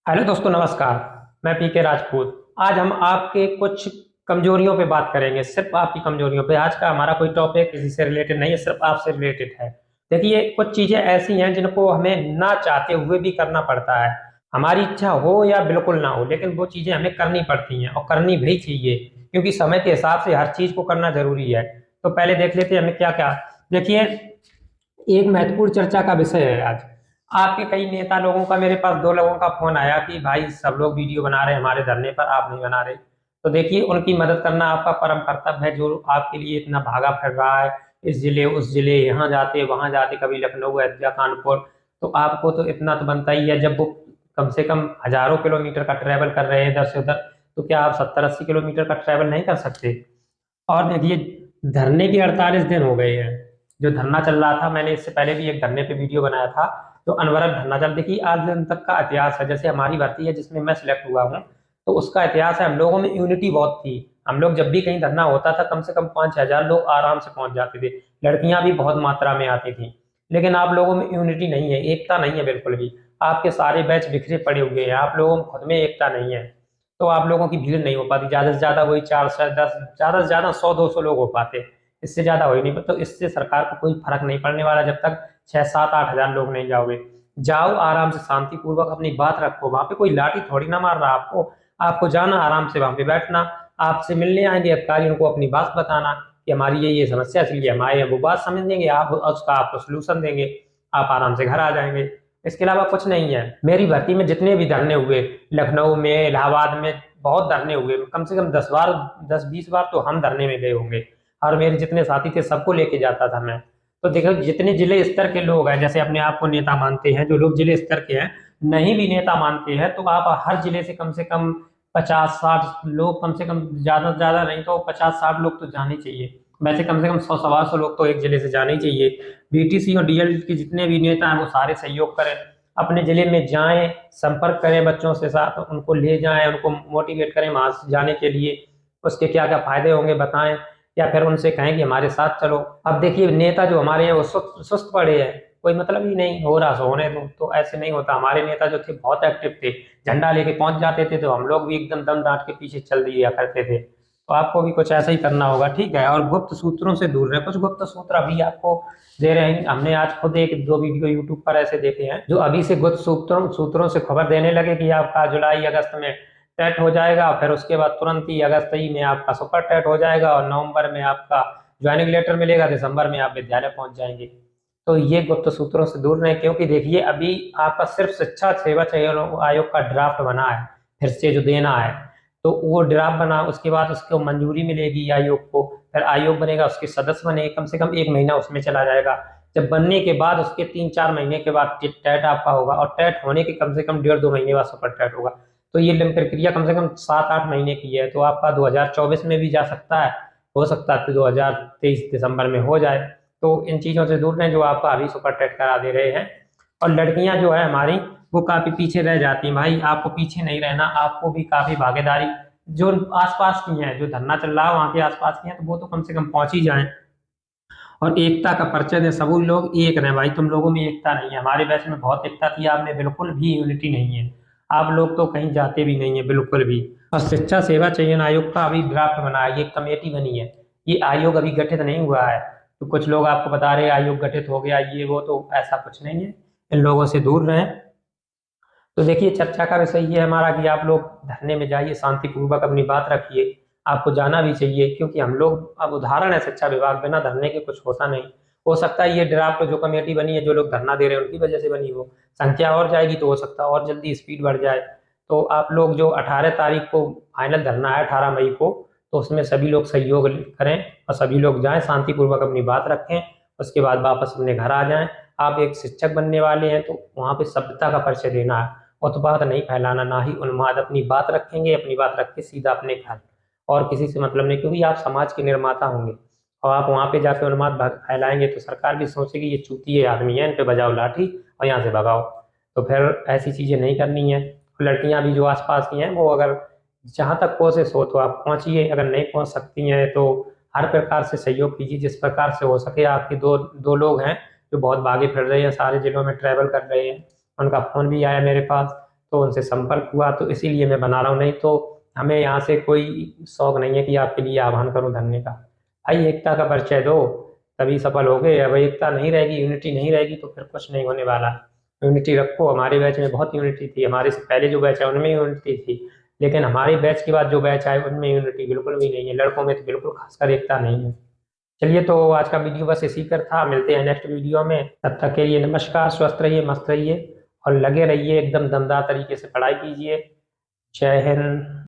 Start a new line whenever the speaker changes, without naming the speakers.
Hello दोस्तों, नमस्कार। मैं पीके राजपूत। आज हम आपके कुछ कमजोरियों पे बात करेंगे, सिर्फ आपकी कमजोरियों पे। आज का हमारा कोई टॉपिक किसी से रिलेटेड नहीं है, सिर्फ आपसे रिलेटेड है। देखिए, कुछ चीजें ऐसी हैं जिनको हमें ना चाहते हुए भी करना पड़ता है। हमारी इच्छा हो या बिल्कुल ना हो, लेकिन वो चीजें हमें करनी पड़ती हैं और करनी भी चाहिए, क्योंकि समय के हिसाब से हर चीज को करना जरूरी है। तो पहले देख लेते हैं हमें क्या क्या। देखिए, एक महत्वपूर्ण चर्चा का विषय है आज। आपके कई नेता लोगों का, मेरे पास दो लोगों का फोन आया कि भाई सब लोग वीडियो बना रहे हैं हमारे धरने पर, आप नहीं बना रहे। तो देखिए, उनकी मदद करना आपका परम कर्तव्य है, जो आपके लिए इतना भागा फिर रहा है, इस जिले उस जिले, यहाँ जाते वहां जाते, कभी लखनऊ, अयोध्या, कानपुर। तो आपको तो इतना तो बनता ही है, जब वो कम से कम हजारों किलोमीटर का ट्रैवल कर रहे हैं इधर से उधर, तो क्या आप 70-80 किलोमीटर का ट्रैवल नहीं कर सकते? और देखिए, धरने के 48 दिन हो गए हैं। जो धरना चल रहा था, मैंने इससे पहले भी एक धरने पे वीडियो बनाया था, जो अनवरत धरना चल, देखिए आज दिन तक का इतिहास है। जैसे हमारी भर्ती है जिसमें मैं सिलेक्ट हुआ हूँ, तो उसका इतिहास है। हम लोगों में यूनिटी बहुत थी। हम लोग जब भी कहीं धरना होता था, कम से कम 5-6 हजार लोग आराम से पहुंच जाते थे। लड़कियां भी बहुत मात्रा में आती थी। लेकिन आप लोगों में यूनिटी नहीं है, एकता नहीं है बिल्कुल भी। आपके सारे बैच बिखरे पड़े हुए हैं, आप लोगों में खुद में एकता नहीं है। तो आप लोगों की भीड़ नहीं हो पाती। ज्यादा से ज्यादा वही 4 से 10, ज्यादा से ज्यादा 100-200 लोग हो पाते। इससे ज्यादा हो ही नहीं। तो इससे सरकार को कोई फर्क नहीं पड़ने वाला, जब तक 6-7-8 हजार लोग नहीं जाओगे। जाओ आराम से, शांतिपूर्वक अपनी बात रखो। वहां पे कोई लाठी थोड़ी ना मार रहा आपको। आपको जाना, आराम से वहां पे बैठना। आपसे मिलने आएंगे अधिकारी, उनको अपनी बात बताना कि हमारी ये समस्या है, इसलिए हम आए हैं। वो बात समझेंगे, आप उसका आपको सोल्यूशन देंगे। आप आराम से घर आ जाएंगे। इसके अलावा कुछ नहीं है। मेरी भर्ती में जितने भी धरने हुए, लखनऊ में, इलाहाबाद में, बहुत धरने हुए। कम से कम 10 बार, 10-20 बार तो हम धरने में गए होंगे। और मेरे जितने साथी थे सबको लेके जाता था मैं। तो देखो, जितने जिले स्तर के लोग हैं, जैसे अपने आप को नेता मानते हैं, जो लोग जिले स्तर के हैं, नहीं भी नेता मानते हैं, तो आप हर जिले से कम 50-60 लोग, कम से कम, ज्यादा से ज्यादा नहीं तो 50-60 लोग तो जाने चाहिए। वैसे कम से कम 100-125 लोग तो एक जिले से जाने ही चाहिए। बीटीसी और डीएल के जितने भी नेता हैं वो सारे सहयोग करें। अपने जिले में जाएं, संपर्क करें बच्चों से, साथ उनको ले जाएं, उनको मोटिवेट करें वहां से जाने के लिए। उसके क्या क्या फायदे होंगे बताएं। या फिर उनसे कहें कि हमारे साथ चलो। अब देखिए, नेता जो हमारे हैं वो सुस्त सुस्त पड़े हैं। कोई मतलब ही नहीं, हो रहा सो होने दो। तो ऐसे नहीं होता। हमारे नेता जो थे बहुत एक्टिव थे। झंडा लेके पहुंच जाते थे तो हम लोग भी एकदम दम डांट के पीछे चल दिया करते थे। तो आपको भी कुछ ऐसा ही करना होगा, ठीक है? और गुप्त सूत्रों से दूर रहे। कुछ गुप्त सूत्र अभी आपको दे रहे हैं। हमने आज खुद एक दो वीडियो यूट्यूब पर ऐसे देखे हैं, जो अभी से गुप्त सूत्रों सूत्रों से खबर देने लगे कि आपका जुलाई अगस्त में टेट हो जाएगा, फिर उसके बाद तुरंत ही अगस्त ही में आपका सुपर टेट हो जाएगा, और नवंबर में आपका ज्वाइनिंग लेटर मिलेगा, दिसंबर में आप विद्यालय पहुंच जाएंगे। तो ये गुप्त सूत्रों से दूर रहें, क्योंकि देखिए, अभी आपका सिर्फ शिक्षा सेवा चयन आयोग का ड्राफ्ट बना है, फिर से जो देना है। तो वो ड्राफ्ट बना, उसके बाद उसको मंजूरी मिलेगी आयोग को, फिर आयोग बनेगा, उसके सदस्य बनेंगे। कम से कम 1 महीना उसमें चला जाएगा। जब बनने के बाद उसके 3-4 महीने के बाद टेट आपका होगा, और टेट होने के कम से कम 1.5-2 महीने बाद सुपर टेट होगा। तो ये प्रक्रिया कम से कम 7-8 महीने की है। तो आपका 2024 में भी जा सकता है, हो सकता है तो 2023 दिसंबर में हो जाए। तो इन चीज़ों से दूर रहें, जो आपका अभी सुपर टेट करा दे रहे हैं। और लड़कियां जो है हमारी, वो काफी पीछे रह जाती हैं। भाई, आपको पीछे नहीं रहना, आपको भी काफी भागीदारी, जो आसपास की हैं, जो धरना चल रहा है वहाँ के आसपास की हैं, तो वो तो कम से कम पहुंच ही जाएं। और एकता का परिचय दें। सभी लोग एक रहें। भाई, तुम लोगों में एकता नहीं है। हमारे बैच में बहुत एकता थी, आप में बिल्कुल भी यूनिटी नहीं है। आप लोग तो कहीं जाते भी नहीं है बिल्कुल भी। और शिक्षा सेवा चयन आयोग का अभी ड्राफ्ट बना है, ये कमेटी बनी है। ये आयोग अभी गठित नहीं हुआ है। तो कुछ लोग आपको बता रहे हैं आयोग गठित हो गया, ये वो, तो ऐसा कुछ नहीं है। इन लोगों से दूर रहें। तो देखिए, चर्चा का विषय ये है हमारा कि आप लोग धरने में जाइए, शांतिपूर्वक अपनी बात रखिए। आपको जाना भी चाहिए, क्योंकि हम लोग, अब उदाहरण है शिक्षा विभाग, बिना धरने के कुछ होता नहीं। हो सकता है ये ड्राफ्ट जो कमेटी बनी है, जो लोग धरना दे रहे हैं उनकी वजह से बनी हो। संख्या और जाएगी तो हो सकता है और जल्दी स्पीड बढ़ जाए। तो आप लोग, जो 18 तारीख को फाइनल धरना है, 18 मई को, तो उसमें सभी लोग सहयोग करें और सभी लोग जाएं, शांतिपूर्वक अपनी बात रखें। उसके बाद वापस अपने घर आ जाएं। आप एक शिक्षक बनने वाले हैं, तो वहाँ पे सभ्यता का परिचय देना है। उत्पात नहीं फैलाना, ना ही उन्माद। अपनी बात रखेंगे, अपनी बात रख के सीधा अपने घर। और किसी से मतलब नहीं, क्योंकि आप समाज के निर्माता होंगे। और आप वहां पे जाके उन्माद फैलाएंगे तो सरकार भी सोचेगी ये चूतिए आदमी है, इन पे बजाओ लाठी और यहाँ से भगाओ। तो फिर ऐसी चीजें नहीं करनी है। लड़कियां भी जो आसपास की हैं, वो अगर जहां तक कोशिश हो तो आप पहुंचिए। अगर नहीं पहुंच सकती हैं तो हर प्रकार से सहयोग कीजिए, जिस प्रकार से हो सके। आपके दो दो लोग हैं जो बहुत भागे फिर रहे हैं, सारे जिलों में ट्रैवल कर रहे हैं, उनका फोन भी आया मेरे पास। तो उनसे संपर्क हुआ, तो इसीलिए मैं बना रहा हूँ। नहीं तो हमें यहाँ से कोई शौक नहीं है कि आपके लिए आह्वान करूँ धरने का। भाई एकता का परिचय दो, तभी सफल होगे। अब एकता नहीं रहेगी, यूनिटी नहीं रहेगी, तो फिर कुछ नहीं होने वाला। यूनिटी रखो। हमारे बैच में बहुत यूनिटी थी, हमारे से पहले जो बैच है उनमें यूनिटी थी, लेकिन हमारे बैच के बाद जो बैच आए उनमें यूनिटी बिल्कुल भी नहीं है। लड़कों में तो बिल्कुल खासकर एकता नहीं है। चलिए, तो आज का वीडियो बस इसी पर था। मिलते हैं नेक्स्ट वीडियो में। तब तक के लिए नमस्कार। स्वस्थ रहिए, मस्त रहिए और लगे रहिए, एकदम दमदार तरीके से पढ़ाई कीजिए। जय हिंद।